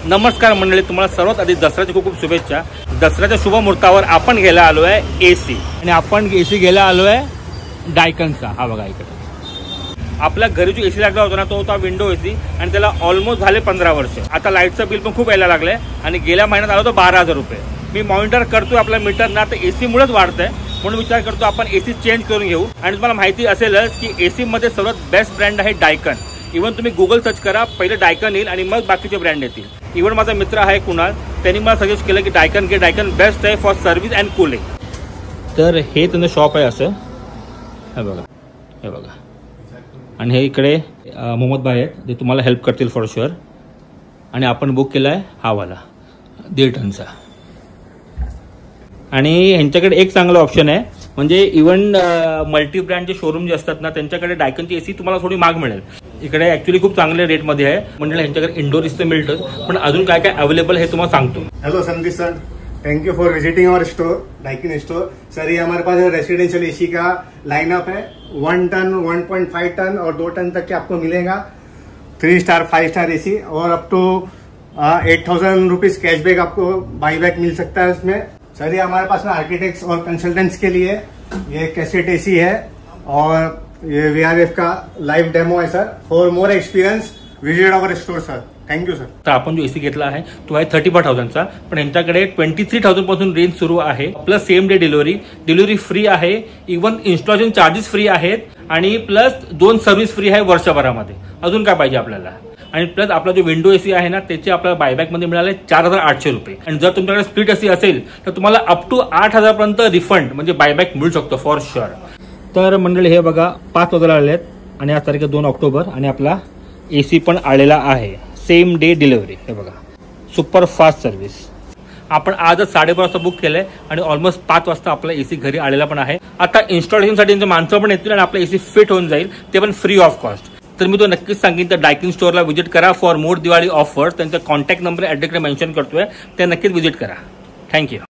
नमस्कार मंडळी, तुम्हाला सर्वात आधी दसऱ्याच्या खूप खूप शुभेच्छा। दसऱ्याच्या शुभ मुहूर्तावर आपण घ्यायला आलोय एसी, आणि आपण एसी घ्यायला आलोय डायकनचा। हा बघा इकडे आपल्या घरी जो एसी लागला होता ना, तो होता विंडो एसी, आणि त्याला ऑलमोस्ट झाले 15 वर्ष। आता लाईटचं बिल पण खूप यायला लागलंय, आणि गेल्या महिन्यात आलं होतं 12,000 रुपये। मी मॉनिटर करतोय आपल्या मीटर ना, तर एसी मुळेच वाढतंय, म्हणून विचार करतो आपण एसी चेंज करून घेऊ। आणि तुम्हाला माहिती असेलच की एसी मध्ये सर्वात बेस्ट ब्रँड आहे डायकन। इव्हन तुम्ही गुगल सर्च करा, पहिले डायकन येईल आणि मग बाकीचे ब्रँड येतील। इव्हन माझा मित्र आहे कुणाल, त्यांनी मला सजेस्ट केलं की डायकन घे, डायकन बेस्ट आहे फॉर सर्व्हिस अँड कूलिंग। तर हे त्यांचं शॉप आहे असं, हे बघा, हे बघा। आणि हे इकडे मोहम्मद भाई आहेत, ते तुम्हाला हेल्प करतील फॉर शुअर। आणि आपण बुक केला आहे हा वाला 1.5 टनचा। आणि ह्यांच्याकडे एक चांगला ऑप्शन आहे, म्हणजे इव्हन मल्टी ब्रँडचे शोरूम जे असतात ना, त्यांच्याकडे डायकनची एसी तुम्हाला थोडी महाग मिळेल। इकडे ऍक्च्युअली खूप चांगले रेटमध्ये आहे, म्हणजे ह्यांच्याकडे इंडोर एसी मिळतं, पण अजून काय काय अवेलेबल हे तुम्हाला सांगतो। Hello Sandeep sir, thank you for visiting our store Daikin store. Sir ये हमारे पास रेसिडेंशियल एसी का लाइनअप है। 1 टन, 1.5 टन और 2 टन तक के आपको मिलेगा। 3 स्टार 5 स्टार एसी, और अप टू 8,000 रुपीज कैशबैक आपको बाईबैक मिल सकता है इसमें। सर ये हमारे पास आर्किटेक्ट्स और कंसल्टेंट्स के लिए ये कैसेट एसी है, और ये VRF का लाइव डेमो है sir. For more experience visit our store sir. Thank you sir. तर आपण जो एसी घेतला आहे तो आहे 35,000चा, पण यांच्याकडे 23,000 पासून रेंज सुरू आहे, plus same day delivery free आहे, इव्हन इन्स्टॉलेशन चार्जेस फ्री आहेत, आणि प्लस 2 सर्व्हिस फ्री आहे वर्षभरामध्ये। अजून काय पाहिजे आपल्याला? आणि प्लस आपला जो विंडो एसी आहे ना, त्याचे आपल्याला बायबॅक मध्ये मिळाले 4,800 रुपये। आणि जर तुमच्याकडे स्प्लिट एसी असेल तर तुम्हाला अप टू 8,000 पर्यंत रिफंड म्हणजे बायबॅक मिळू शकतो फॉर शुअर। तर मंडळी हे बघा 5 वाजायला आले आहेत, आणि आज तारीख 2 ऑक्टोबर, आणि आपला एसी पण आलेला आहे, सेम डे डिलिव्हरी। हे बघा, सुपर फास्ट सर्व्हिस। आपण आजच 12:30 वाजता बुक केलंय, आणि ऑलमोस्ट 5 वाजता आपला एसी घरी आलेला पण आहे। आता इन्स्टॉलेशनसाठी त्यांचे माणसं पण येतील, आणि आपला एसी फिट होऊन जाईल, ते पण फ्री ऑफ कॉस्ट। तर मी तो नक्कीच सांगेन, तर डायकन स्टोअरला व्हिजिट करा फॉर मोर दिवाळी ऑफर्स। त्यांचा कॉन्टॅक्ट नंबर ॲड्रेसकडे मेन्शन करतोय, ते नक्कीच व्हिजिट करा। थँक्यू।